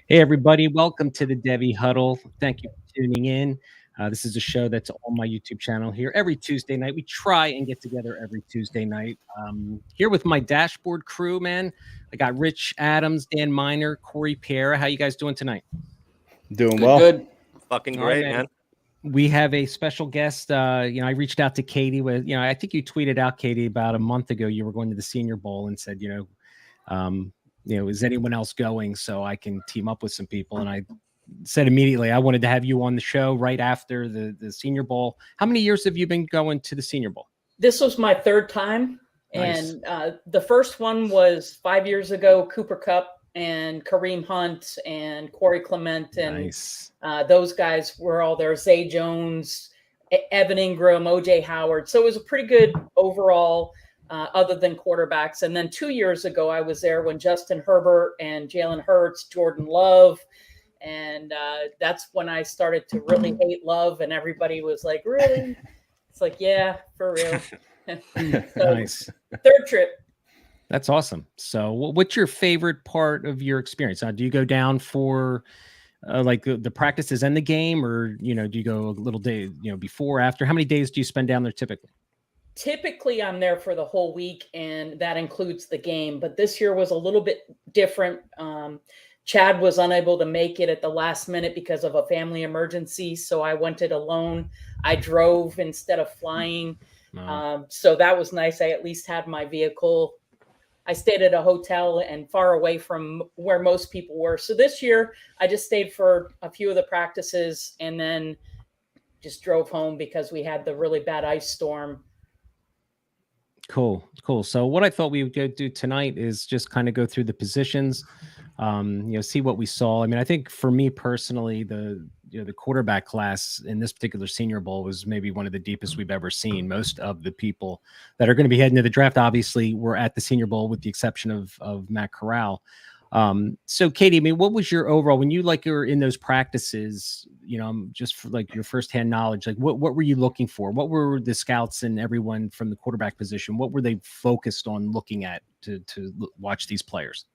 Hey, everybody. Welcome to the Devy Huddle. Thank you for tuning in. This is a show that's on my YouTube channel here every Tuesday night. We try and get together every Tuesday night. Here with my dashboard crew, man. I got Rich Adams, Dan Miner, Corey Pierre. How you guys doing tonight? Doing Good, well. good. Fucking All right, great, man. We have a special guest. I reached out to Katie with, I think you tweeted out, Katie, about a month ago. You were going to the Senior Bowl and said, is anyone else going so I can team up with some people? And I said immediately I wanted to have you on the show right after the Senior Bowl. How many years have you been going to the Senior Bowl? This was my third time. Nice. And the first one was 5 years ago, Cooper Cup and Kareem Hunt and Corey Clement. And Nice. those guys were all there. Zay Jones, Evan Ingram, OJ Howard. So it was a pretty good overall, other than quarterbacks. And then 2 years ago, I was there when Justin Herbert and Jalen Hurts, Jordan Love. And that's when I started to really hate Love. And everybody was like, really? It's like, yeah, for real. So, Nice. third trip. That's awesome. So what's your favorite part of your experience? Do you go down for like the practices and the game, or, do you go a little day, before, after? How many days do you spend down there typically? Typically, I'm there for the whole week, and that includes the game. But this year was a little bit different. Chad was unable to make it at the last minute because of a family emergency. So I went it alone. I drove instead of flying. So that was nice. I at least had my vehicle. I stayed at a hotel and far away from where most people were. So this year I just stayed for a few of the practices and then just drove home because we had the really bad ice storm. Cool. So what I thought we would go do tonight is just kind of go through the positions, see what we saw. I mean, I think for me personally, the quarterback class in this particular Senior Bowl was maybe one of the deepest we've ever seen. Most of the people that are going to be heading to the draft, obviously, were at the Senior Bowl, with the exception of Matt Corral. So Katie, I mean, what was your overall, when you were in those practices, just for like your firsthand knowledge, like what were you looking for? What were the scouts and everyone from the quarterback position? What were they focused on looking at to watch these players?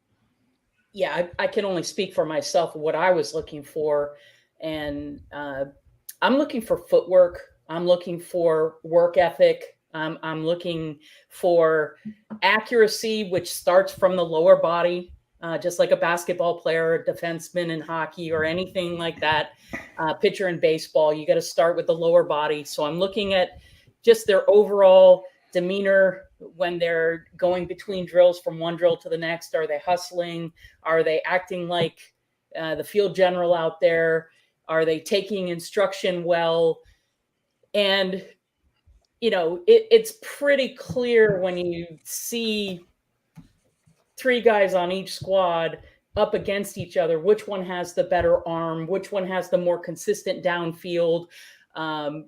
Yeah, I can only speak for myself, what I was looking for. And I'm looking for footwork. I'm looking for work ethic. I'm looking for accuracy, which starts from the lower body. Just like a basketball player, a defenseman in hockey, or anything like that, pitcher in baseball, you got to start with the lower body. So I'm looking at just their overall demeanor when they're going between drills from one drill to the next. Are they hustling? Are they acting like the field general out there? Are they taking instruction well? And, it's pretty clear when you see three guys on each squad up against each other, which one has the better arm, which one has the more consistent downfield. And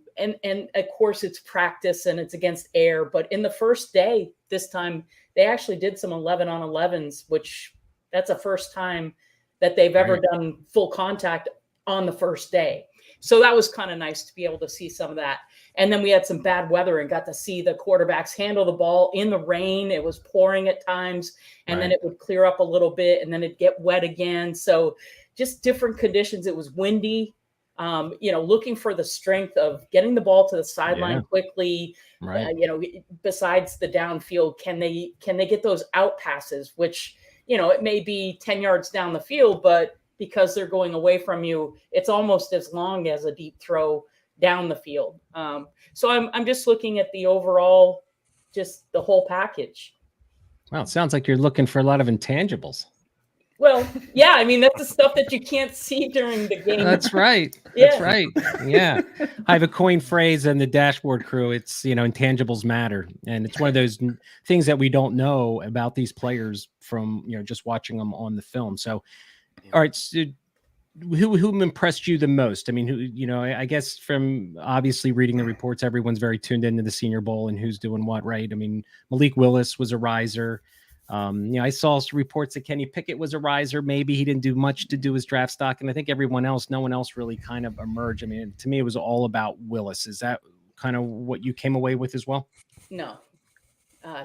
of course it's practice and it's against air, but in the first day, this time they actually did some 11-on-11s, which that's the first time that they've ever done full contact on the first day. So that was kind of nice to be able to see some of that. And then we had some bad weather and got to see the quarterbacks handle the ball in the rain. It was pouring at times, and then it would clear up a little bit, and then it'd get wet again. So just different conditions. It was windy, looking for the strength of getting the ball to the sideline quickly. Besides the downfield, can they get those out passes, which, it may be 10 yards down the field, but because they're going away from you, it's almost as long as a deep throw down the field. So I'm just looking at the overall, just the whole package. Wow, it sounds like you're looking for a lot of intangibles. Well, yeah, I mean, that's the stuff that you can't see during the game. That's right. That's right. Yeah. I have a coin phrase in the dashboard crew. It's, intangibles matter. And it's one of those things that we don't know about these players from, just watching them on the film. So, all right. So who impressed you the most? I mean, I guess from obviously reading the reports, everyone's very tuned into the Senior Bowl and who's doing what, right? I mean, Malik Willis was a riser. I saw reports that Kenny Pickett was a riser. Maybe he didn't do much to do his draft stock. And I think no one else really kind of emerged. I mean, to me, it was all about Willis. Is that kind of what you came away with as well? No,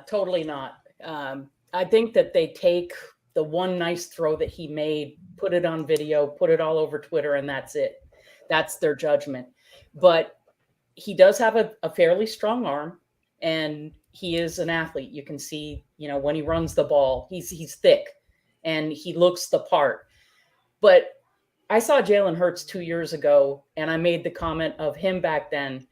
totally not. I think that they take the one nice throw that he made, put it on video, put it all over Twitter, and that's it. That's their judgment. But he does have a fairly strong arm, and he is an athlete. You can see, when he runs the ball, he's thick and he looks the part. But I saw Jalen Hurts 2 years ago, and I made the comment of him back then.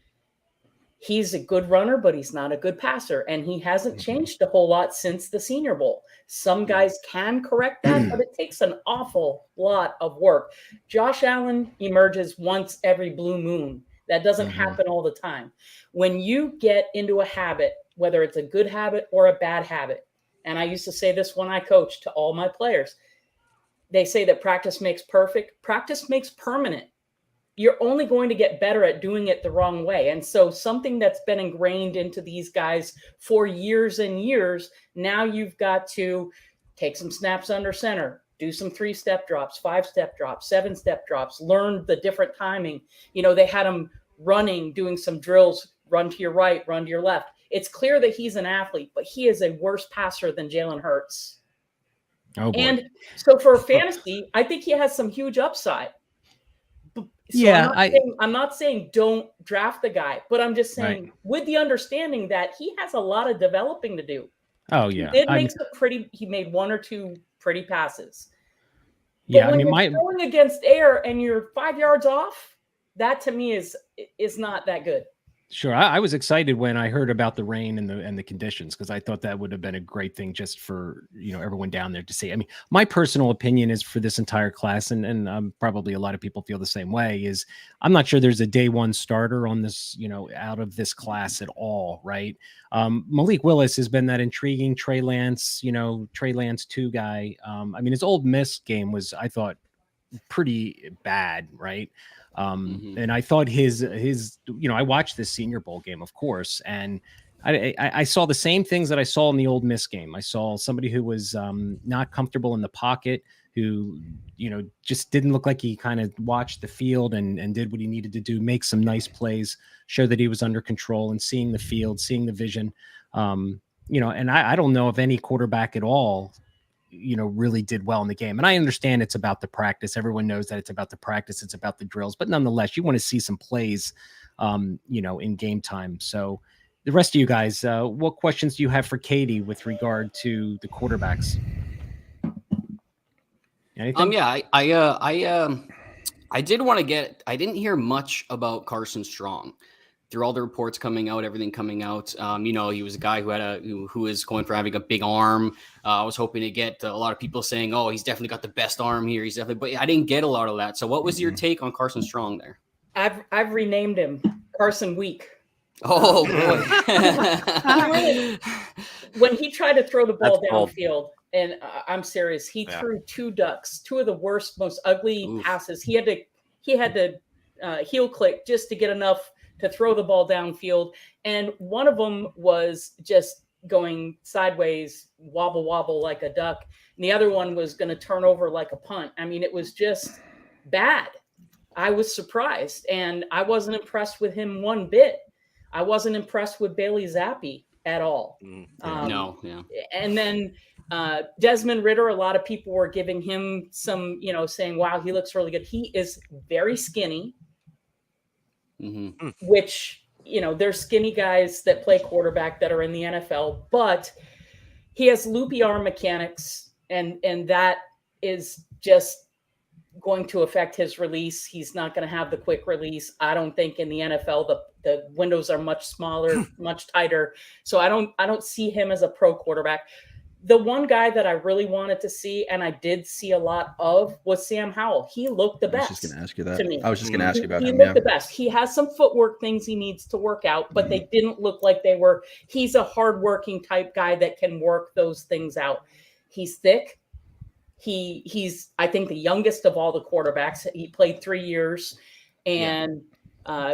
He's a good runner, but he's not a good passer. And he hasn't changed a whole lot since the Senior Bowl. Some guys can correct that, but it takes an awful lot of work. Josh Allen emerges once every blue moon. That doesn't happen all the time. When you get into a habit, whether it's a good habit or a bad habit, and I used to say this when I coached to all my players, they say that practice makes perfect. Practice makes permanent. You're only going to get better at doing it the wrong way. And so something that's been ingrained into these guys for years and years, now you've got to take some snaps under center, do some 3-step drops, 5-step drops, 7-step drops, learn the different timing. They had him running, doing some drills, run to your right, run to your left. It's clear that he's an athlete, but he is a worse passer than Jalen Hurts. Oh, boy. And so for fantasy, I think he has some huge upside. So yeah, I'm not saying don't draft the guy, but I'm just saying with the understanding that he has a lot of developing to do. Oh yeah, he made 1 or 2 pretty passes. Yeah, but when you're throwing against air and you're 5 yards off, that to me is not that good. Sure. I was excited when I heard about the rain and the conditions, because I thought that would have been a great thing just for, everyone down there to see. I mean, my personal opinion is for this entire class, and probably a lot of people feel the same way, is I'm not sure there's a day one starter on this, out of this class at all, right? Malik Willis has been that intriguing Trey Lance 2 guy. I mean, his Ole Miss game was, I thought, pretty bad, right? And I thought his I watched this Senior Bowl game, of course, and I saw the same things that I saw in the Ole Miss game. I saw somebody who was not comfortable in the pocket, who just didn't look like he kind of watched the field and did what he needed to do, make some nice plays, show that he was under control and seeing the field, seeing the vision. And I don't know if any quarterback at all really did well in the game. And I understand it's about the practice. Everyone knows that it's about the practice. It's about the drills, but nonetheless, you want to see some plays, in game time. So the rest of you guys, what questions do you have for Katie with regard to the quarterbacks? Anything? Yeah, I did want to get, I didn't hear much about Carson Strong. Through all the reports coming out, everything coming out, he was a guy who is going for having a big arm. I was hoping to get a lot of people saying, "Oh, he's definitely got the best arm here." But I didn't get a lot of that. So, what was your take on Carson Strong there? I've renamed him Carson Week. Oh boy! When he tried to throw the ball downfield, and I'm serious, he threw 2 ducks, 2 of the worst, most ugly passes. He had to heel click just to get enough to throw the ball downfield. And one of them was just going sideways, wobble like a duck. And the other one was going to turn over like a punt. I mean, it was just bad. I was surprised, and I wasn't impressed with him one bit. I wasn't impressed with Bailey Zappi at all. No. And then Desmond Ridder, a lot of people were giving him some, saying, wow, he looks really good. He is very skinny. Which, there's skinny guys that play quarterback that are in the NFL, but he has loopy arm mechanics, and that is just going to affect his release. He's not going to have the quick release. I don't think in the NFL the windows are much smaller, much tighter. So I don't see him as a pro quarterback. The one guy that I really wanted to see, and I did see a lot of, was Sam Howell. He looked the best. I was just going to ask you that. To me. I was just going to ask you about him. He looked the best. He has some footwork things he needs to work out, but they didn't look like they were. He's a hardworking type guy that can work those things out. He's thick. He's I think the youngest of all the quarterbacks. He played 3 years, and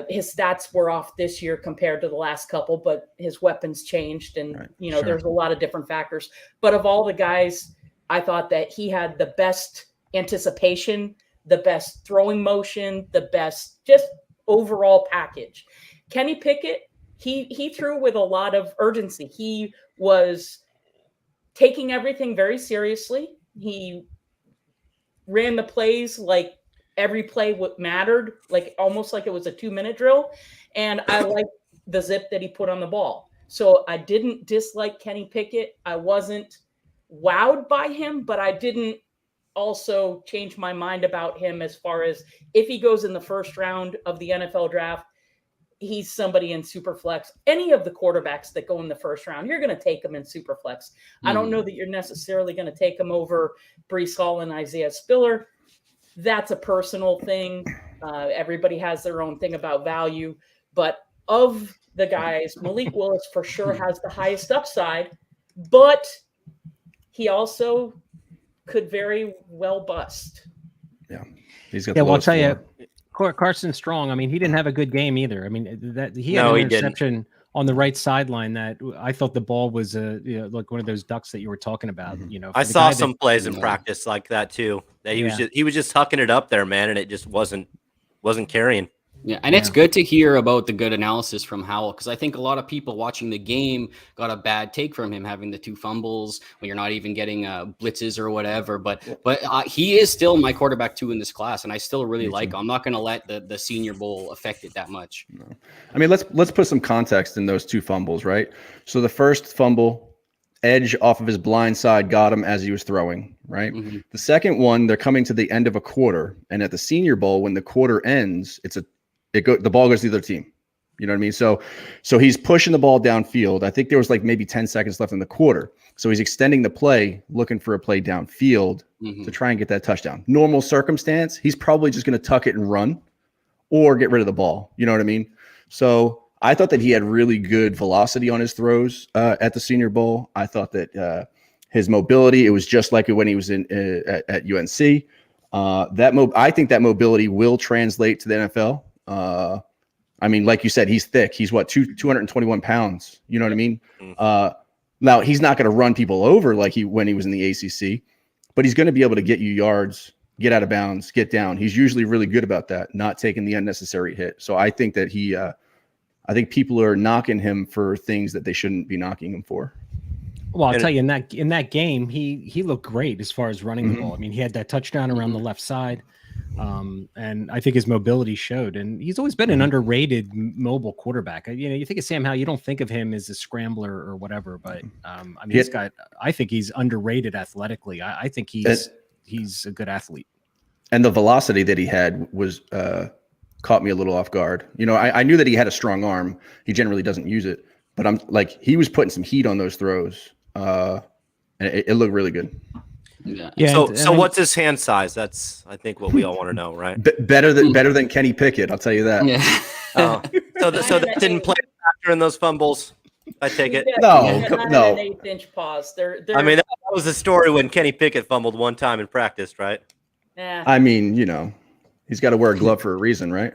his stats were off this year compared to the last couple, but his weapons changed, and there's a lot of different factors. But of all the guys, I thought that he had the best anticipation, the best throwing motion, the best just overall package. Kenny Pickett, he threw with a lot of urgency. He was taking everything very seriously. He ran the plays like every play mattered, like almost like it was a 2-minute drill. And I liked the zip that he put on the ball. So I didn't dislike Kenny Pickett. I wasn't wowed by him, but I didn't also change my mind about him as far as if he goes in the first round of the NFL draft, he's somebody in Superflex. Any of the quarterbacks that go in the first round, you're going to take them in Superflex. I don't know that you're necessarily going to take them over Breece Hall and Isaiah Spiller. That's a personal thing. Everybody has their own thing about value. But of the guys, Malik Willis for sure has the highest upside, but he also could very well bust. Yeah. He's got Well, I'll tell you, Carson Strong, I mean, he didn't have a good game either. I mean, that he had an interception on the right sideline that I thought the ball was like one of those ducks that you were talking about. I saw some plays in practice like that too. That he was just hucking it up there, man, and it just wasn't carrying. Yeah, and it's good to hear about the good analysis from Howell, because I think a lot of people watching the game got a bad take from him having the 2 fumbles when you're not even getting blitzes or whatever. But he is still my quarterback 2 in this class, and I still really like him. I'm not going to let the Senior Bowl affect it that much. No. I mean, let's put some context in those 2 fumbles, right? So the first fumble, edge off of his blind side got him as he was throwing, right? Mm-hmm. The second one, they're coming to the end of a quarter, and at the Senior Bowl, when the quarter ends, the ball goes to the other team. You know what I mean? So he's pushing the ball downfield. I think there was like maybe 10 seconds left in the quarter. So he's extending the play, looking for a play downfield to try and get that touchdown. Normal circumstance, he's probably just going to tuck it and run or get rid of the ball. You know what I mean? So I thought that he had really good velocity on his throws at the Senior Bowl. I thought that his mobility, it was just like when he was at UNC. I think that mobility will translate to the NFL. I mean, like you said, he's thick. He's 221 pounds. You know what I mean? Now he's not going to run people over like when he was in the ACC, but he's going to be able to get you yards, get out of bounds, get down. He's usually really good about that, not taking the unnecessary hit. So I think that I think people are knocking him for things that they shouldn't be knocking him for. Well, I'll tell you, in that game, he looked great as far as running the ball. I mean, he had that touchdown around the left side. And I think his mobility showed, and he's always been an underrated mobile quarterback. You think of Sam Howell, you don't think of him as a scrambler or whatever, but I mean, I think he's underrated athletically. I think he's a good athlete. And the velocity that he had was caught me a little off guard. I knew that he had a strong arm. He generally doesn't use it, but I'm like, he was putting some heat on those throws. And it looked really good. Yeah. So what's his hand size? That's, I think, what we all want to know, right? Better than Kenny Pickett, I'll tell you that. Yeah. So that didn't play a factor in those fumbles, I take it. No. An 1/8-inch pause. I mean, that was the story when Kenny Pickett fumbled one time in practice, right? Yeah. I mean, he's got to wear a glove for a reason, right?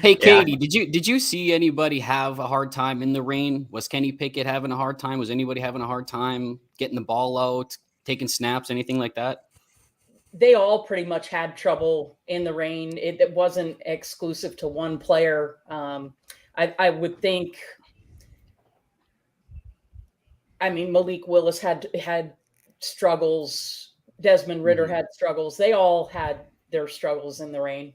Hey, Katie, did you see anybody have a hard time in the rain? Was Kenny Pickett having a hard time? Was anybody having a hard time getting the ball out, taking snaps, anything like that? They all pretty much had trouble in the rain. It wasn't exclusive to one player. I would think. I mean, Malik Willis had struggles. Desmond Ridder had struggles. They all had their struggles in the rain.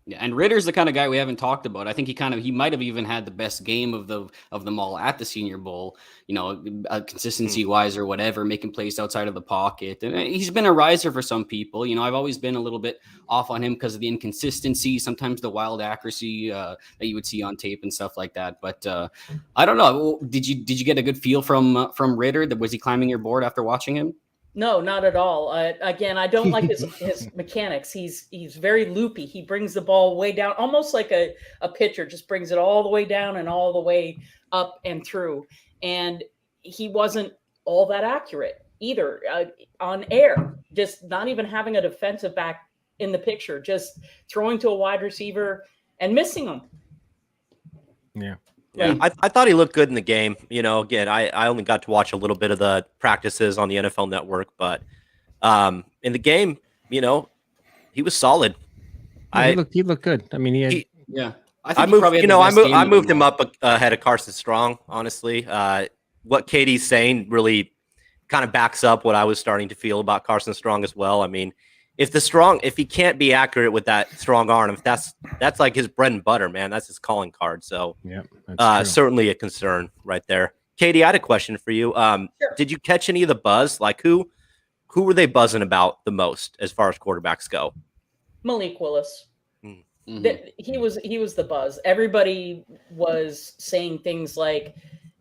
Yeah, and Ritter's the kind of guy we haven't talked about. I think he might have even had the best game of them all at the Senior Bowl, consistency wise or whatever, making plays outside of the pocket. And he's been a riser for some people. I've always been a little bit off on him because of the inconsistency, sometimes the wild accuracy that you would see on tape and stuff like that. But I don't know. Did you get a good feel from Ridder? Was he climbing your board after watching him? No, not at all. Again, I don't like his mechanics. He's very loopy. He brings the ball way down, almost like a pitcher, just brings it all the way down and all the way up and through. And he wasn't all that accurate either on air, just not even having a defensive back in the picture, just throwing to a wide receiver and missing them. Yeah. Yeah, I thought he looked good in the game. Again, I only got to watch a little bit of the practices on the NFL Network, but in the game, he was solid. Yeah, he looked good. I mean, I moved him up ahead of Carson Strong. Honestly, what Katie's saying really kind of backs up what I was starting to feel about Carson Strong as well. I mean, if he can't be accurate with that strong arm, if that's like his bread and butter, man, that's his calling card. So yeah, certainly a concern right there. Katie, I had a question for you. Sure. Did you catch any of the buzz? Like who were they buzzing about the most as far as quarterbacks go? Malik Willis. Mm-hmm. He was the buzz. Everybody was saying things like,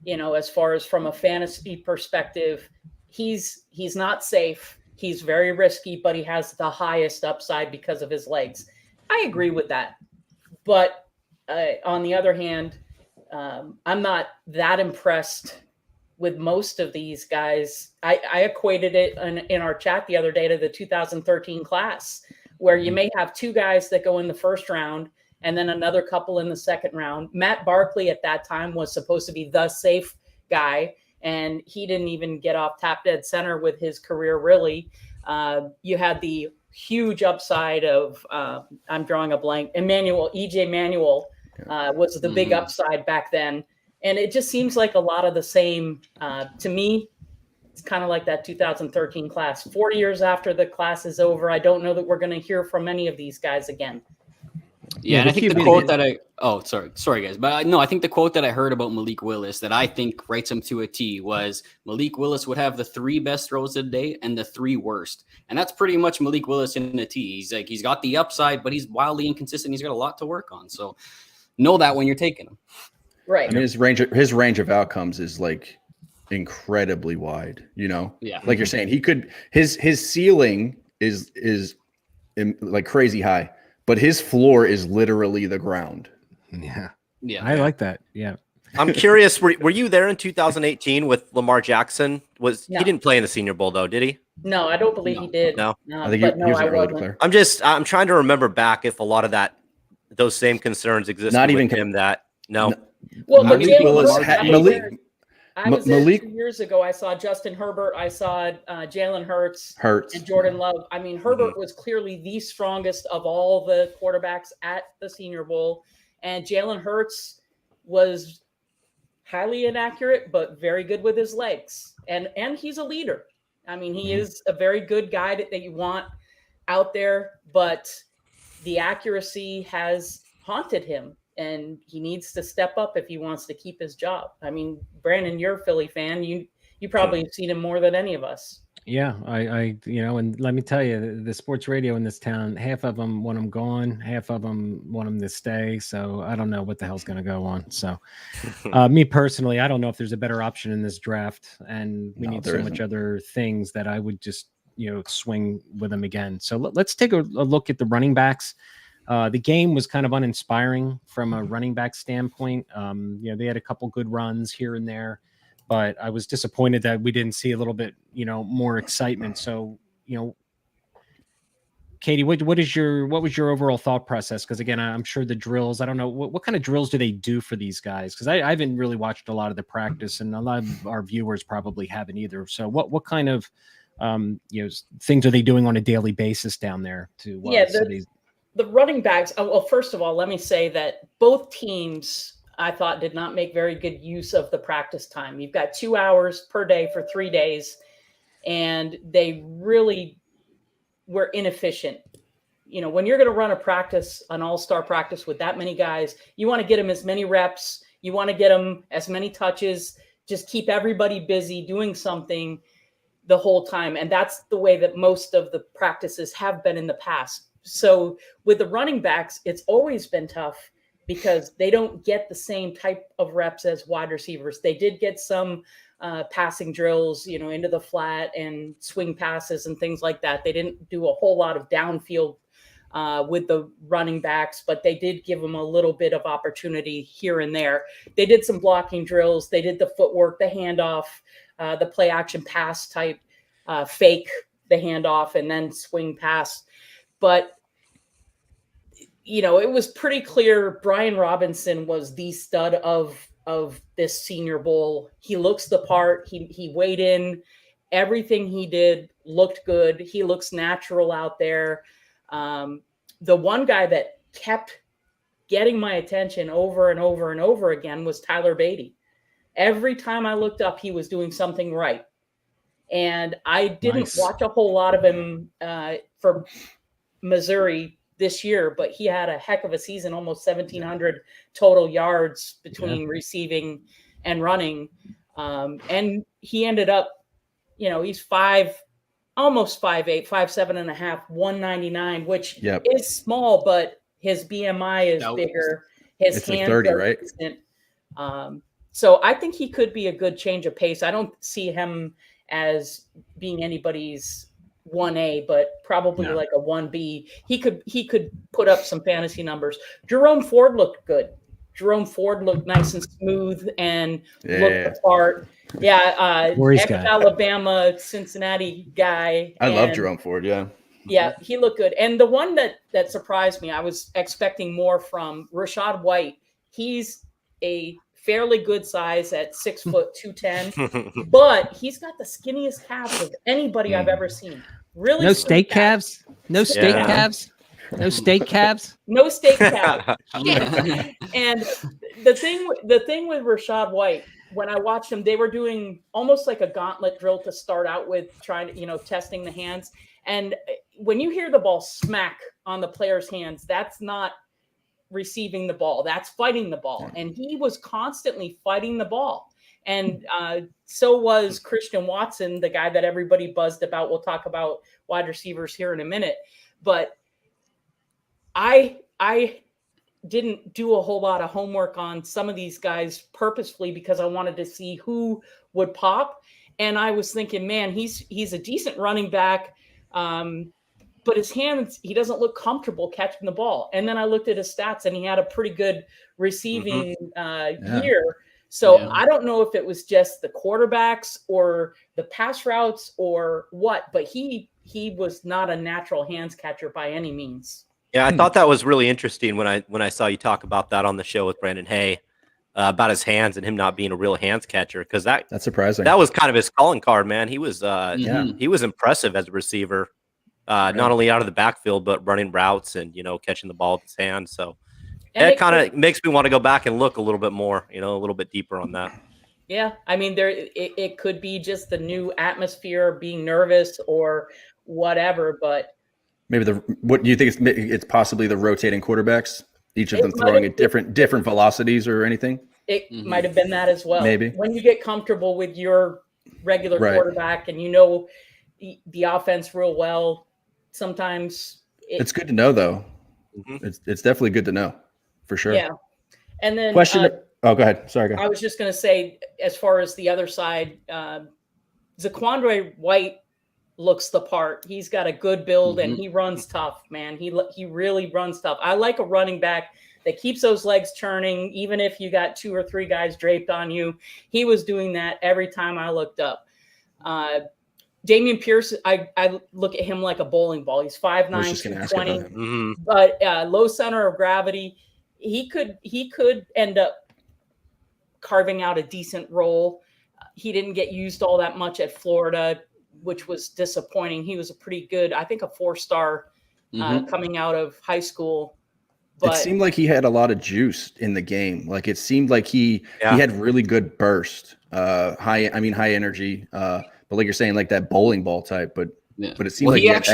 as far as from a fantasy perspective, he's not safe. He's very risky, but he has the highest upside because of his legs. I agree with that. But on the other hand, I'm not that impressed with most of these guys. I equated it in our chat the other day to the 2013 class, where you may have two guys that go in the first round and then another couple in the second round. Matt Barkley at that time was supposed to be the safe guy, and he didn't even get off tap dead center with his career, really. You had the huge upside of, I'm drawing a blank, EJ Manuel was the big upside back then. And it just seems like a lot of the same to me. It's kind of like that 2013 class. 4 years after the class is over, I don't know that we're going to hear from any of these guys again. Yeah, and I think the quote that sorry guys, but no, I think the quote that I heard about Malik Willis that I think writes him to a T was Malik Willis would have the 3 best throws of the day and the 3 worst. And that's pretty much Malik Willis in a T. He's got the upside, but he's wildly inconsistent. He's got a lot to work on. So know that when you're taking him. Right. I mean, his range of outcomes is like incredibly wide, Yeah. Like you're saying, his ceiling is like crazy high, but his floor is literally the ground. Yeah, I like that. Yeah. I'm curious, were you there in 2018 with Lamar Jackson? No. He didn't play in the Senior Bowl though, did he? No, I don't believe he did. No. I think he was an early player. I'm trying to remember back if a lot of those same concerns existed Not even with him that no. Well, Malik Willis I was there 2 years ago. I saw Justin Herbert. I saw Jalen Hurts and Jordan Love. I mean, Herbert was clearly the strongest of all the quarterbacks at the Senior Bowl. And Jalen Hurts was highly inaccurate, but very good with his legs. And he's a leader. I mean, he is a very good guy that you want out there, but the accuracy has haunted him. And he needs to step up if he wants to keep his job. I mean, Brandon, you're a Philly fan. You probably have seen him more than any of us. Yeah, I and let me tell you, the sports radio in this town, half of them want him gone, half of them want him to stay. So I don't know what the hell's going to go on. So me personally, I don't know if there's a better option in this draft, and we need so much other things that I would just, swing with him again. So let's take a look at the running backs. The game was kind of uninspiring from a running back standpoint. They had a couple good runs here and there, but I was disappointed that we didn't see a little bit, more excitement. So, Katie, what was your overall thought process? Because again, I'm sure the drills, I don't know what kind of drills do they do for these guys? Because I haven't really watched a lot of the practice, and a lot of our viewers probably haven't either. So what kind of things are they doing on a daily basis down there to the running backs? Well, first of all, let me say that both teams, I thought, did not make very good use of the practice time. You've got 2 hours per day for 3 days, and they really were inefficient. When you're going to run an all-star practice with that many guys, you want to get them as many reps. You want to get them as many touches, just keep everybody busy doing something the whole time. And that's the way that most of the practices have been in the past. So with the running backs, it's always been tough because they don't get the same type of reps as wide receivers. They did get some passing drills, into the flat and swing passes and things like that. They didn't do a whole lot of downfield with the running backs, but they did give them a little bit of opportunity here and there. They did some blocking drills. They did the footwork, the handoff, the play action pass type, fake the handoff and then swing pass. But it was pretty clear Brian Robinson was the stud of this Senior Bowl. He looks the part. He weighed in. Everything he did looked good. He looks natural out there. The one guy that kept getting my attention over and over and over again was Tyler Beatty. Every time I looked up, he was doing something right. And I didn't Nice. watch a whole lot of him for Missouri this year, but he had a heck of a season, almost 1,700 total yards between receiving and running. And he ended up, he's almost 5'8", 5'7.5", 199, which is small, but his BMI is bigger. His it's hands like 30, are right? decent. So I think he could be a good change of pace. I don't see him as being anybody's 1A, but probably like a 1B. He could put up some fantasy numbers. Jerome Ford looked good. Jerome Ford looked nice and smooth and looked the part. Yeah, ex-Alabama, Cincinnati guy. I love Jerome Ford, Yeah, he looked good. And the one that surprised me, I was expecting more from Rachaad White. He's a fairly good size at 6 foot 210, but he's got the skinniest calves of anybody I've ever seen. Really, no steak calves, no steak calves, no steak calves, no steak calves. And the thing with Rachaad White, when I watched him, they were doing almost like a gauntlet drill to start out with, trying to, testing the hands. And when you hear the ball smack on the player's hands, that's not receiving the ball, that's fighting the ball. And he was constantly fighting the ball. And so was Christian Watson, the guy that everybody buzzed about. We'll talk about wide receivers here in a minute. But I didn't do a whole lot of homework on some of these guys purposefully because I wanted to see who would pop. And I was thinking, man, he's a decent running back. But his hands, he doesn't look comfortable catching the ball. And then I looked at his stats and he had a pretty good receiving year. So I don't know if it was just the quarterbacks or the pass routes or what, but he was not a natural hands catcher by any means. Yeah, I thought that was really interesting when I saw you talk about that on the show with Brandon Hay about his hands and him not being a real hands catcher, because that's surprising. That was kind of his calling card, man. He was he was impressive as a receiver. Not only out of the backfield, but running routes and, catching the ball with his hands. So it kind of makes me want to go back and look a little bit more, a little bit deeper on that. Yeah. I mean, it could be just the new atmosphere, being nervous or whatever, but maybe what do you think it's possibly the rotating quarterbacks, each of them throwing at different velocities or anything? It might have been that as well. Maybe when you get comfortable with your regular quarterback and the offense real well, sometimes it's good to know, though. It's definitely good to know, for sure. Yeah. And then question. Go ahead. Sorry, go ahead. I was just going to say, as far as the other side, Zaquandre White looks the part. He's got a good build and he runs tough, man. He really runs tough. I like a running back that keeps those legs churning, even if you got 2 or 3 guys draped on you. He was doing that every time I looked up. Damian Pierce, I look at him like a bowling ball. He's 5'9", 220, but low center of gravity. He could end up carving out a decent role. He didn't get used all that much at Florida, which was disappointing. He was a pretty good, I think, a 4-star coming out of high school. But it seemed like he had a lot of juice in the game. Like it seemed like he had really good burst, high energy. But like you're saying, like that bowling ball type. But it seemed like he had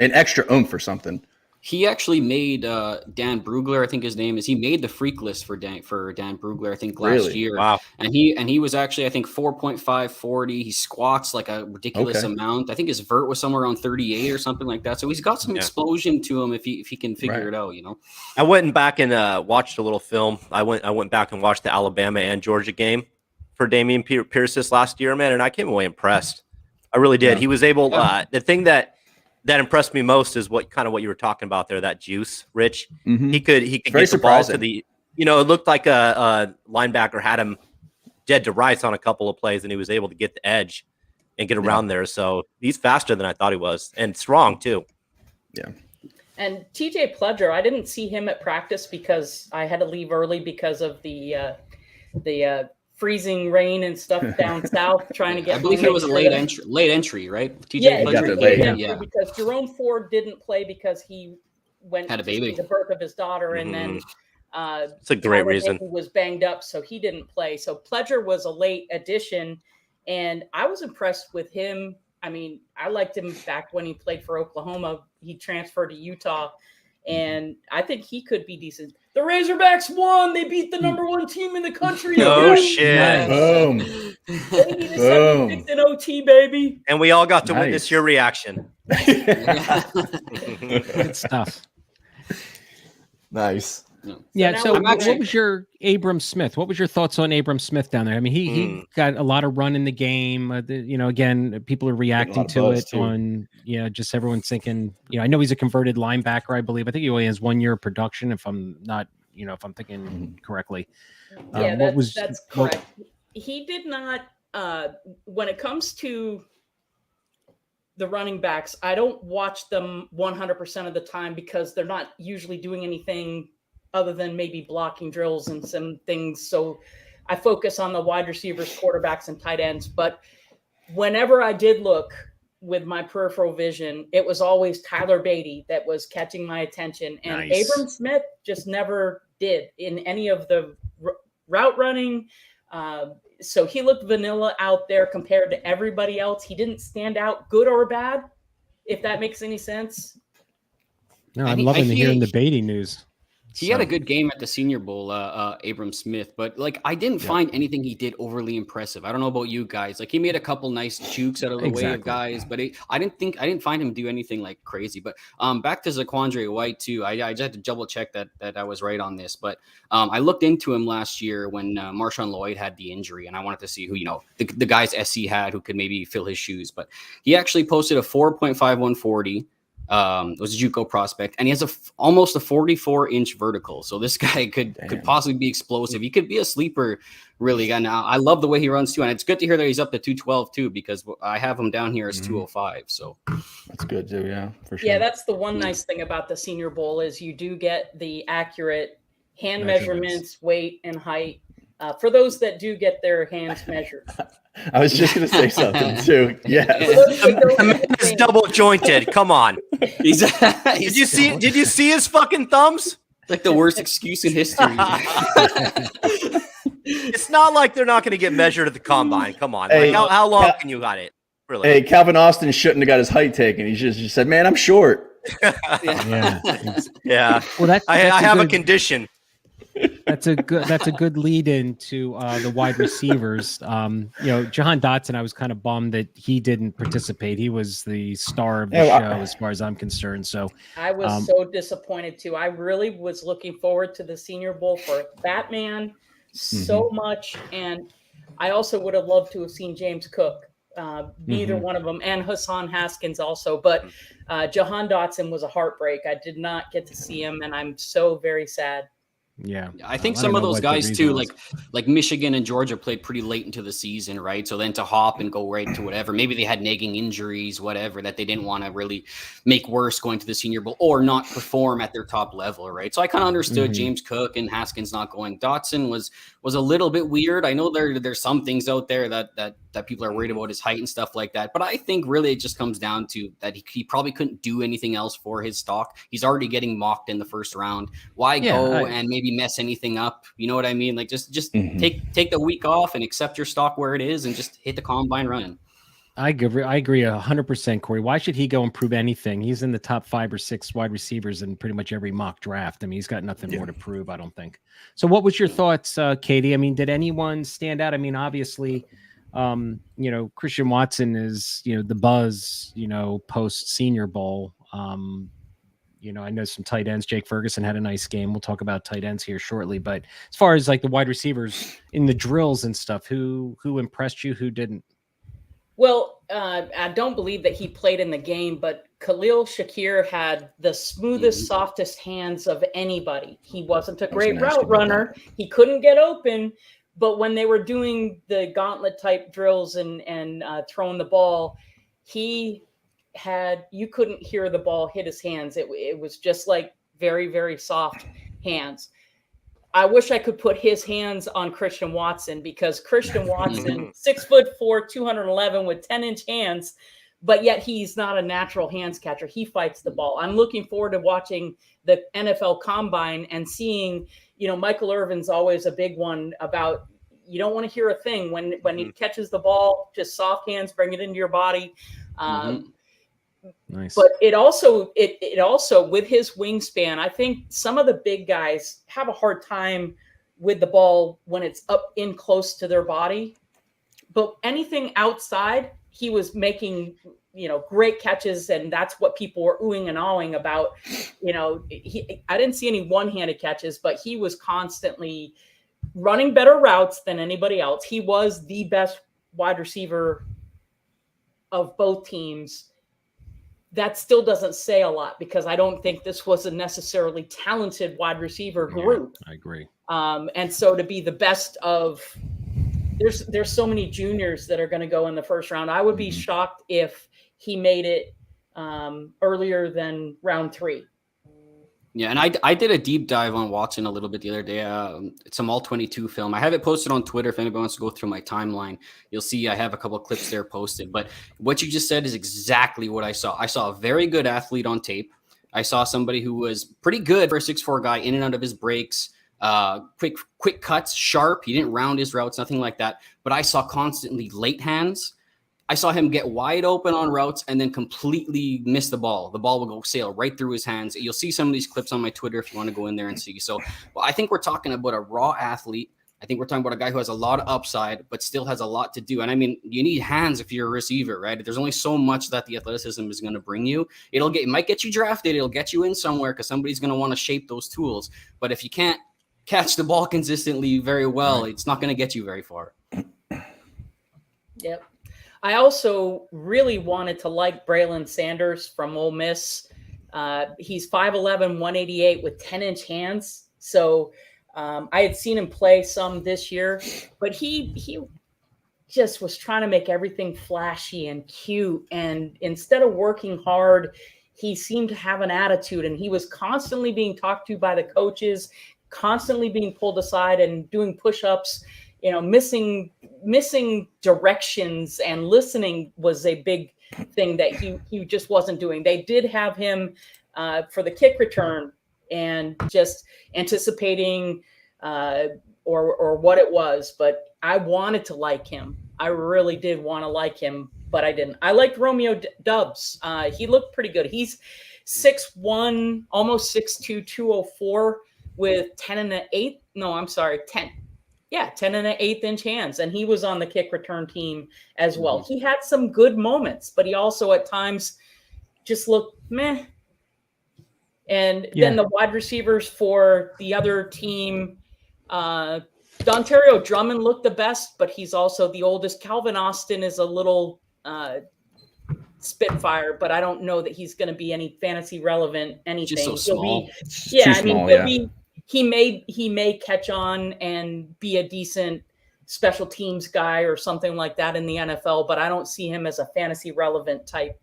an extra oomph or something. He actually made Dan Brugler, I think his name is. He made the freak list for Dan Brugler, I think, last year. Wow. And he was actually, I think, 4.5 40. He squats like a ridiculous amount. I think his vert was somewhere around 38 or something like that. So he's got some explosion to him if he can figure it out, I went back and watched a little film. I went back and watched the Alabama and Georgia game for Damian Pierce this last year, man, and I came away impressed. I really did. Yeah. He was able. The thing that impressed me most is what you were talking about there. That juice, Rich. He could get the ball to the. It looked like a linebacker had him dead to rights on a couple of plays, and he was able to get the edge and get around there. So he's faster than I thought he was, and strong too. Yeah. And TJ Pledger, I didn't see him at practice because I had to leave early because of the freezing rain and stuff down south, trying to get. I believe it was a late entry, right? TJ Pledger, because Jerome Ford didn't play because he had a baby, the birth of his daughter, and then it's a great reason. He was banged up, so he didn't play. So Pledger was a late addition, And I was impressed with him. I mean, I liked him back when he played for Oklahoma. He transferred to Utah, and I think he could be decent. The Razorbacks won. They beat the #1 team in the country. Oh, shit. Boom. 80-76 in OT, baby. And we all got to Nice. witness your reaction. Good stuff. Nice. Yeah. So, now what was your Abram Smith? What was your thoughts on Abram Smith down there? I mean, he got a lot of run in the game. Again, people are reacting to it on, just everyone's thinking, I know he's a converted linebacker, I believe. I think he only has 1 year of production, if I'm not, if I'm thinking correctly. Yeah, that's correct. He did not, when it comes to the running backs, I don't watch them 100% of the time because they're not usually doing anything other than maybe blocking drills and some things. So I focus on the wide receivers, quarterbacks, and tight ends. But whenever I did look with my peripheral vision, it was always Tyler Beatty that was catching my attention. And Nice. Abram Smith just never did in any of the route running. So he looked vanilla out there compared to everybody else. He didn't stand out, good or bad, if that makes any sense. No, I'm loving hearing the Beatty news. He had a good game at the Senior Bowl, Abram Smith, but I didn't find anything he did overly impressive. I don't know about you guys. He made a couple nice jukes out of the way of guys, but I didn't find him do anything crazy. But back to Zaquandre White too. I just had to double check that I was right on this. But I looked into him last year when Marshawn Lloyd had the injury, and I wanted to see who the guys SC had who could maybe fill his shoes. But he actually posted a 4.5140. Was a JUCO prospect, and he has almost a 44-inch vertical. So this guy could possibly be explosive. He could be a sleeper, really. And I love the way he runs too, and it's good to hear that he's up to 212 too, because I have him down here as 205. So that's good too. Yeah, for sure. Yeah, that's the one nice thing about the Senior Bowl is you do get the accurate hand measurements, weight, and height. For those that do get their hands measured. I was just going to say something too. Yes. The man is double jointed. Come on. Did you see his fucking thumbs? Like the worst excuse in history. It's not like they're not going to get measured at the combine. Come on. Hey, how long can you got it? Really? Hey, Calvin Austin shouldn't have got his height taken. He just said, "Man, I'm short." Yeah. Well, I have a condition. That's a good lead into the wide receivers. Jahan Dotson, I was kind of bummed that he didn't participate. He was the star of the show as far as I'm concerned. So I was so disappointed too. I really was looking forward to the Senior Bowl for Batman so much. And I also would have loved to have seen James Cook. Neither one of them, and Hassan Haskins also. But Jahan Dotson was a heartbreak. I did not get to see him, and I'm so very sad. Yeah, I think some of those guys too, like Michigan and Georgia, played pretty late into the season, right? So then to hop and go right to whatever, maybe they had nagging injuries, whatever, that they didn't want to really make worse going to the Senior Bowl or not perform at their top level, right? So I kind of understood James Cook and Haskins not going. Dotson was a little bit weird. I know there's some things out there that people are worried about his height and stuff like that, but I think really it just comes down to that he probably couldn't do anything else for his stock. He's already getting mocked in the first round. Why go and maybe mess anything up? You know what I mean? Just take the week off and accept your stock where it is and just hit the combine running. I agree 100%, Corey. Why should he go and prove anything? He's in the top 5 or 6 wide receivers in pretty much every mock draft. I mean, he's got nothing more to prove, I don't think. So what was your thoughts, Katie? I mean, did anyone stand out? I mean, obviously, Christian Watson is, the buzz, post Senior Bowl. I know some tight ends. Jake Ferguson had a nice game. We'll talk about tight ends here shortly. But as far as the wide receivers in the drills and stuff, who impressed you, who didn't? Well, I don't believe that he played in the game, but Khalil Shakir had the smoothest, softest hands of anybody. He wasn't a great route runner. He couldn't get open. But when they were doing the gauntlet type drills and throwing the ball, you couldn't hear the ball hit his hands. It was just very, very soft hands. I wish I could put his hands on Christian Watson, because Christian Watson, 6'4", 211 with 10-inch hands, but yet he's not a natural hands catcher. He fights the ball. I'm looking forward to watching the NFL Combine and seeing, Michael Irvin's always a big one about, you don't want to hear a thing when he catches the ball. Just soft hands, bring it into your body. Nice. But it also with his wingspan, I think some of the big guys have a hard time with the ball when it's up in close to their body. But anything outside, he was making, great catches, and that's what people were oohing and awing about. I didn't see any one-handed catches, but he was constantly running better routes than anybody else. He was the best wide receiver of both teams. That still doesn't say a lot, because I don't think this was a necessarily talented wide receiver group. Yeah, I agree. And so to be the best of, there's so many juniors that are going to go in the first round. I would be shocked if he made it earlier than round 3. Yeah, and I did a deep dive on Watson a little bit the other day. It's some all-22 film. I have it posted on Twitter. If anybody wants to go through my timeline, you'll see I have a couple of clips there posted. But what you just said is exactly what I saw. I saw a very good athlete on tape. I saw somebody who was pretty good for a 6'4" guy, in and out of his breaks, quick cuts, sharp. He didn't round his routes, nothing like that. But I saw constantly late hands. I saw him get wide open on routes and then completely miss the ball. The ball will go sail right through his hands. You'll see some of these clips on my Twitter if you want to go in there and see. So I think we're talking about a raw athlete. I think we're talking about a guy who has a lot of upside, but still has a lot to do. And I mean, you need hands if you're a receiver, right? There's only so much that the athleticism is going to bring you. It might get you drafted. It'll get you in somewhere because somebody's going to want to shape those tools. But if you can't catch the ball consistently very well, it's not going to get you very far. Yep. I also really wanted to like Braylon Sanders from Ole Miss. He's 5'11", 188 with 10-inch hands. So I had seen him play some this year, but he just was trying to make everything flashy and cute. And instead of working hard, he seemed to have an attitude, and he was constantly being talked to by the coaches, constantly being pulled aside and doing push-ups. Missing directions, and listening was a big thing that he just wasn't doing. They did have him for the kick return, and just anticipating or what it was. But I wanted to like him. I really did want to like him, but I didn't. I liked Romeo Dubs. He looked pretty good. He's 6'1", almost 6'2", 204 with 10 and 1/8 inch hands. And he was on the kick return team as well. He had some good moments, but he also at times just looked meh. And then the wide receivers for the other team, Dontario Drummond looked the best, but he's also the oldest. Calvin Austin is a little spitfire, but I don't know that he's going to be any fantasy relevant anything. Just so small. He may catch on and be a decent special teams guy or something like that in the NFL, but I don't see him as a fantasy relevant type.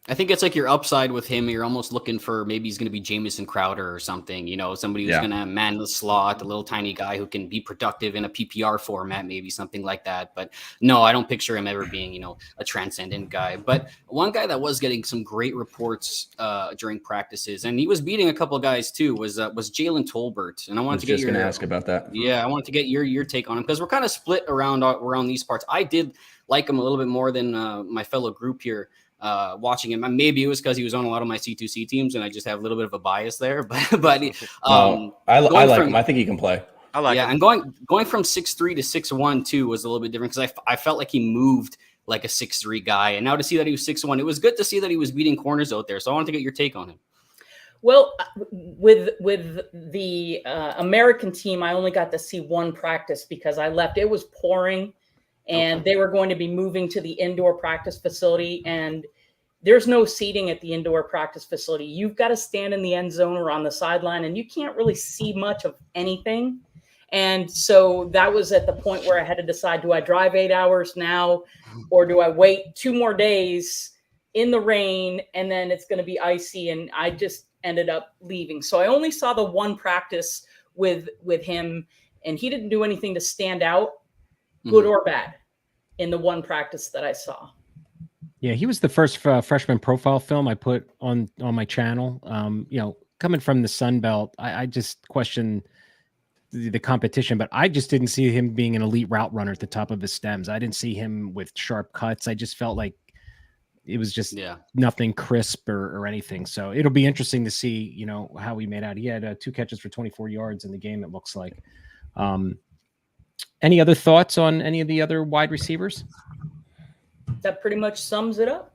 I think it's like your upside with him. You're almost looking for, maybe he's going to be Jamison Crowder or something, somebody who's going to man the slot, the little tiny guy who can be productive in a PPR format, maybe something like that. But no, I don't picture him ever being, a transcendent guy. But one guy that was getting some great reports during practices, and he was beating a couple of guys too, was Jalen Tolbert. And I wanted to get going to ask about that. Yeah, I wanted to get your take on him, because we're kind of split around these parts. I did like him a little bit more than my fellow group here. Watching him, maybe it was because he was on a lot of my C2C teams, and I just have a little bit of a bias there. But I like him. I think he can play. I like him. And going from 6'3" to 6'1" too was a little bit different, because I felt like he moved like a 6'3" guy, and now to see that he was 6'1", it was good to see that he was beating corners out there. So I wanted to get your take on him. Well, with the American team, I only got to see one practice because I left. It was pouring. And they were going to be moving to the indoor practice facility, and there's no seating at the indoor practice facility. You've got to stand in the end zone or on the sideline, and you can't really see much of anything. And so that was at the point where I had to decide, do I drive 8 hours now, or do I wait 2 more days in the rain, and then it's going to be icy? And I just ended up leaving. So I only saw the one practice with him, and he didn't do anything to stand out, good or bad, in the one practice that I saw. Yeah, he was the first freshman profile film I put on my channel. Coming from the Sun Belt, I just question the competition, but I just didn't see him being an elite route runner at the top of his stems. I didn't see him with sharp cuts. I just felt like it was just nothing crisp or anything. So it'll be interesting to see, you know, how he made out. He had 2 catches for 24 yards in the game, it looks like. Any other thoughts on any of the other wide receivers? That pretty much sums it up.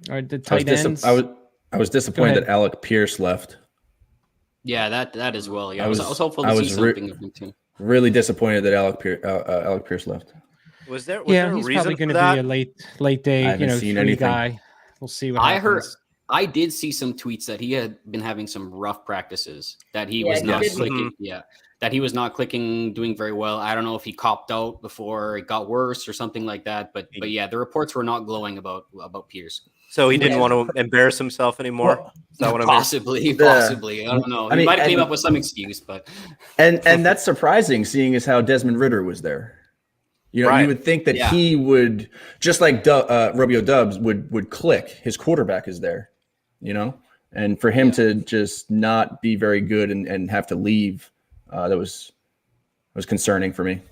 All right, the tight ends. I was disappointed that Alec Pierce left. Yeah, that as well. Yeah, I was hopeful to see something of him too. Really disappointed that Alec Pierce left. Was there he's a reason probably going to for be a late day, you know, free guy. We'll see what happens. I did see some tweets that he had been having some rough practices, that he was not clicking. Yeah, that he was not clicking, doing very well. I don't know if he copped out before it got worse or something like that. But yeah, the reports were not glowing about Pierce. So he didn't want to embarrass himself anymore. Well, is that what possibly. I don't know. He might have came up with some excuse, but and that's surprising, seeing as how Desmond Ridder was there. You know, you would think that he would, just like Romeo Dubs would click. His quarterback is there, you know, and for him to just not be very good and have to leave, that was concerning for me.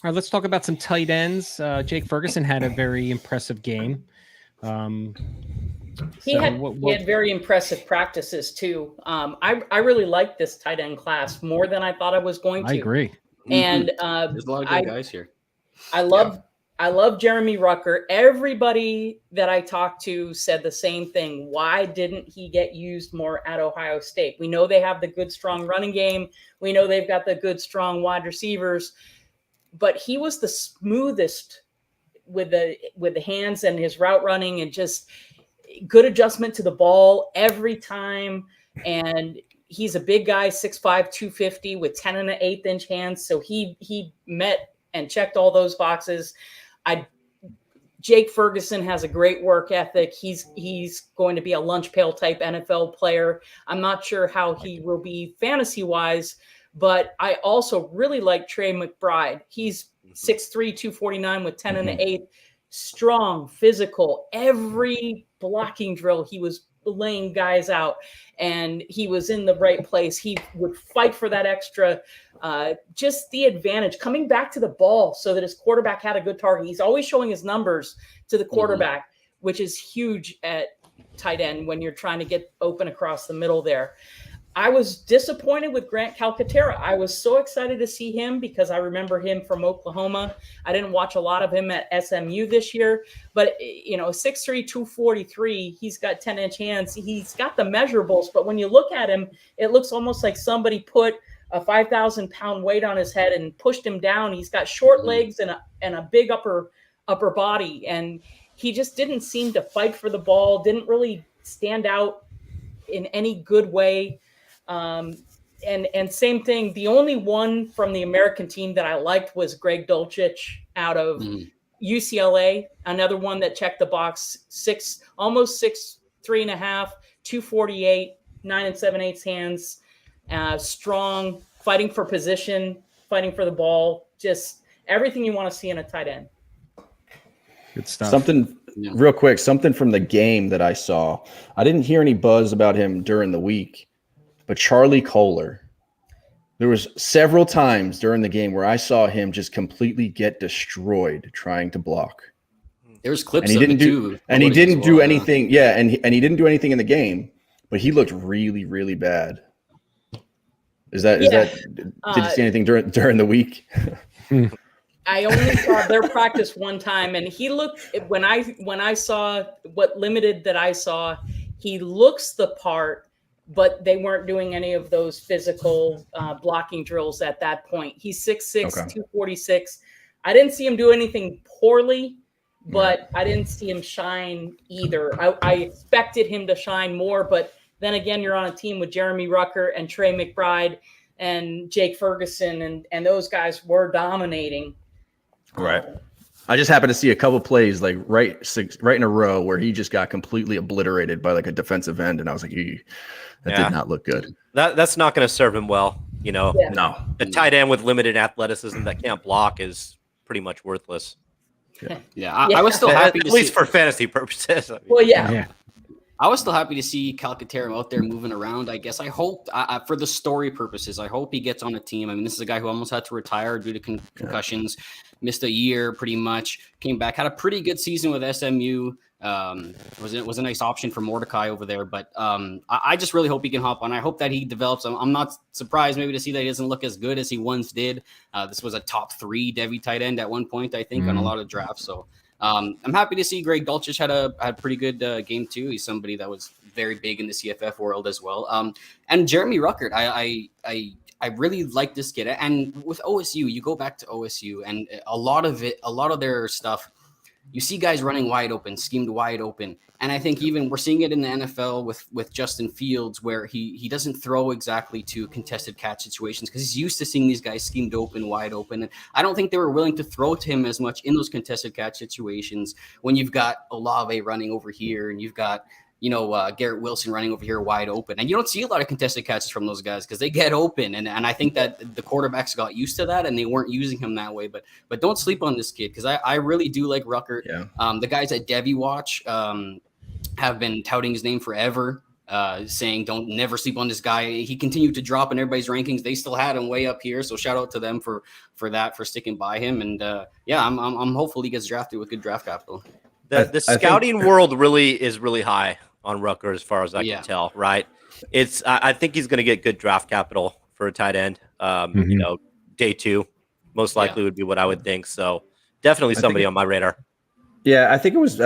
All right, let's talk about some tight ends. Jake Ferguson had a very impressive game. He had very impressive practices too. I really liked this tight end class more than I thought I was going to. I agree. And there's a lot of good guys here. I love Jeremy Rucker. Everybody that I talked to said the same thing. Why didn't he get used more at Ohio State? We know they have the good, strong running game. We know they've got the good, strong wide receivers. But he was the smoothest with the hands and his route running, and just good adjustment to the ball every time. And he's a big guy, 6'5", 250 with 10 1/8 inch hands. So he met and checked all those boxes. Jake Ferguson has a great work ethic. He's going to be a lunch pail type NFL player. I'm not sure how he will be fantasy wise, but I also really like Trey McBride. He's 6'3", 249 with 10 1/8, strong, physical. Every blocking drill, he was laying guys out, and he was in the right place. He would fight for that extra, just the advantage coming back to the ball so that his quarterback had a good target. He's always showing his numbers to the quarterback, which is huge at tight end when you're trying to get open across the middle there. I was disappointed with Grant Calcaterra. I was so excited to see him because I remember him from Oklahoma. I didn't watch a lot of him at SMU this year, but 6'3", 243, he's got 10-inch hands. He's got the measurables, but when you look at him, it looks almost like somebody put a 5,000-pound weight on his head and pushed him down. He's got short legs and a big upper body, and he just didn't seem to fight for the ball, didn't really stand out in any good way. And same thing. The only one from the American team that I liked was Greg Dulcich out of UCLA. Another one that checked the box, almost 6'3.5", 248, 9 7/8 hands, strong, fighting for position, fighting for the ball, just everything you want to see in a tight end. Good stuff. Real quick, something from the game that I saw. I didn't hear any buzz about him during the week. But Charlie Kohler, there was several times during the game where I saw him just completely get destroyed trying to block. There's clips and he didn't too. And he didn't do anything. Yeah, and he didn't do anything in the game, but he looked really, really bad. Is that? Did you see anything during the week? I only saw their practice one time, and he looked when I saw what limited that I saw, he looks the part. But they weren't doing any of those physical blocking drills at that point. He's 6'6", 246. I didn't see him do anything poorly, but I didn't see him shine either. I expected him to shine more, but then again, you're on a team with Jeremy Rucker and Trey McBride and Jake Ferguson, and those guys were dominating. Right. I just happened to see a couple plays like right in a row where he just got completely obliterated by like a defensive end, and I was like, that did not look good. That's not going to serve him well, you know. Yeah. No, a tight end with limited athleticism that can't block is pretty much worthless. I was still happy at least for fantasy purposes. Well, yeah. I was still happy to see Calcaterra out there moving around. I guess I hope, for the story purposes, I hope he gets on a team. I mean, this is a guy who almost had to retire due to concussions, missed a year pretty much, came back, had a pretty good season with SMU. Was a nice option for Mordecai over there, but I just really hope he can hop on. I hope that he develops. I'm not surprised maybe to see that he doesn't look as good as he once did. This was a top 3 Devy tight end at one point, I think, on a lot of drafts. So I'm happy to see Greg Dulcich had a pretty good game too. He's somebody that was very big in the CFF world as well. And Jeremy Ruckert, I really like this kid. And with OSU, you go back to OSU, and a lot of their stuff, you see guys running wide open, schemed wide open. And I think even we're seeing it in the NFL with Justin Fields, where he doesn't throw exactly to contested catch situations because he's used to seeing these guys schemed open, wide open. And I don't think they were willing to throw to him as much in those contested catch situations when you've got Olave running over here and you've got, Garrett Wilson running over here wide open. And you don't see a lot of contested catches from those guys because they get open. And I think that the quarterbacks got used to that and they weren't using him that way. But don't sleep on this kid because I really do like Ruckert. Yeah. The guys at Devy Watch have been touting his name forever, saying don't never sleep on this guy. He continued to drop in everybody's rankings. They still had him way up here. So shout out to them for sticking by him. And I'm hopeful he gets drafted with good draft capital. The scouting world is really high on Rucker as far as I can tell, right? I think he's going to get good draft capital for a tight end. Day 2 most likely would be what I would think. So definitely somebody on my radar. Yeah, I think it was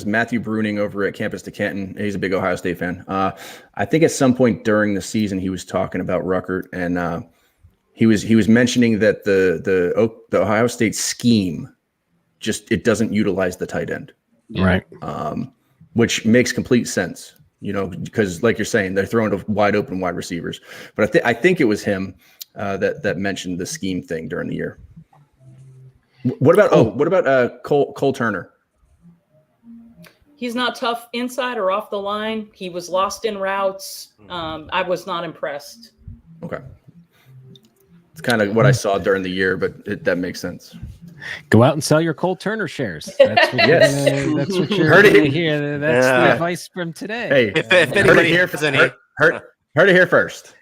Matthew Bruning over at Campus to Canton. He's a big Ohio State fan. I think at some point during the season he was talking about Ruckert, and he was mentioning that the Ohio State scheme it doesn't utilize the tight end, right? Which makes complete sense, because like you're saying, they're throwing to wide open wide receivers. But I think it was him that mentioned the scheme thing during the year. What about Cole Turner? He's not tough inside or off the line. He was lost in routes. I was not impressed. Okay. It's kind of what I saw during the year, but that makes sense. Go out and sell your Cole Turner shares. That's what that's what you're heard it here. That's the advice from today. Hey, if anybody heard it here first.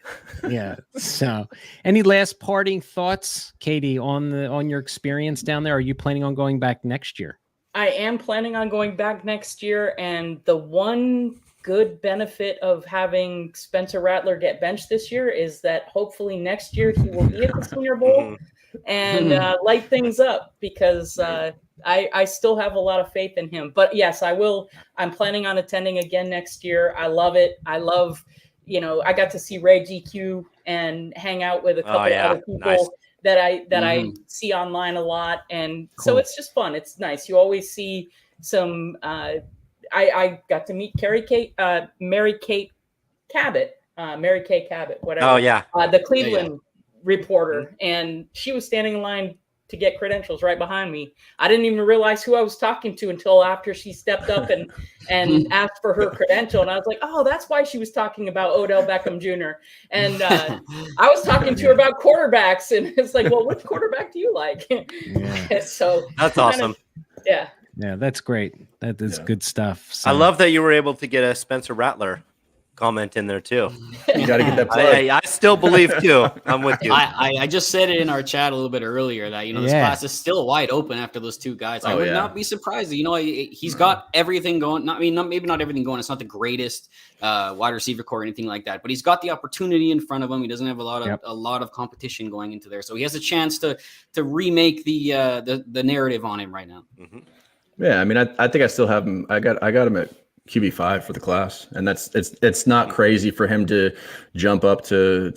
Yeah. So, any last parting thoughts, Katie, on your experience down there? Are you planning on going back next year? I am planning on going back next year, and the one good benefit of having Spencer Rattler get benched this year is that hopefully next year he will be at the Senior Bowl and light things up, because I still have a lot of faith in him. But yes, I will. I'm planning on attending again next year. I love it. I love, I got to see Ray GQ and hang out with a couple other people that I see online a lot. And so it's just fun. It's nice. You always see some, I got to meet Mary Kay Cabot, whatever. Oh yeah. The Cleveland reporter. And she was standing in line to get credentials right behind me. I didn't even realize who I was talking to until after she stepped up and asked for her credential. And I was like, oh, that's why she was talking about Odell Beckham Jr. And I was talking to her about quarterbacks, and it's like, well, which quarterback do you like? So that's awesome. Yeah, that's great. That is good stuff. So. I love that you were able to get a Spencer Rattler comment in there too. You got to get that plug. I still believe too. I'm with you. I just said it in our chat a little bit earlier that this class is still wide open after those two guys. I would not be surprised. He's got everything going. Maybe not everything going. It's not the greatest wide receiver core or anything like that, but he's got the opportunity in front of him. He doesn't have a lot of competition going into there, so he has a chance to remake the narrative on him right now. Mm-hmm. Yeah, I mean, I think I still have him. I got him at QB5 for the class, and it's not crazy for him to jump up to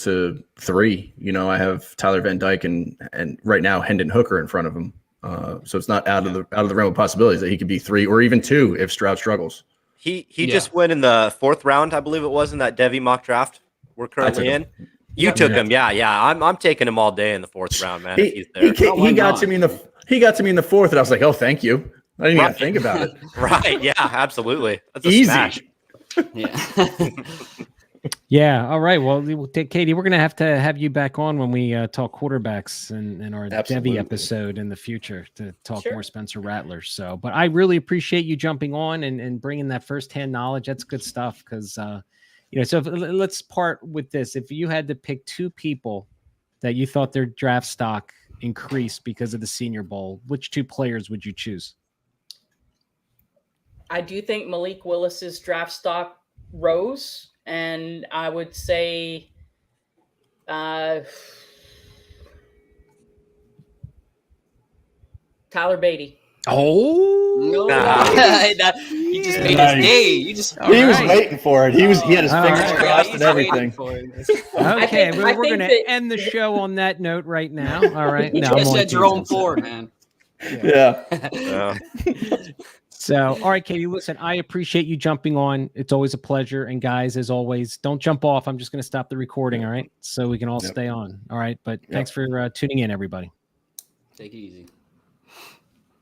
3. I have Tyler Van Dyke and right now Hendon Hooker in front of him, so it's not out of the realm of possibilities that he could be 3 or even 2 if Stroud struggles. He just went in the 4th round, I believe it was, in that Devy mock draft we're currently in. You took him, yeah. I'm taking him all day in the 4th round, man. If he's there. He got to me in the 4th, and I was like, oh, thank you. I didn't even think about it. Right. Yeah, absolutely. That's easy. Smash. Yeah. Yeah. All right. Well, Katie, we're going to have you back on when we talk quarterbacks and our Absolutely. Devy episode in the future to talk Sure. more Spencer Rattler. So, but I really appreciate you jumping on and bringing that firsthand knowledge. That's good stuff. Cause, so let's part with this. If you had to pick two people that you thought their draft stock increased because of the Senior Bowl, which two players would you choose? I do think Malik Willis's draft stock rose, and I would say Tyler Beatty. Oh, No, you just made Nice. his day. You just he was waiting for it. He had his All fingers right. crossed and everything. Okay, think- we're I going think to that- end the show on that note right now. All right. You No, just I'm only said Jerome teasing. Ford, man. Yeah. Yeah. So, all right, Katie, listen, I appreciate you jumping on. It's always a pleasure. And guys, as always, don't jump off. I'm just going to stop the recording. All right. So we can all Yep. stay on. All right. But Yep. thanks for tuning in, everybody. Take it easy.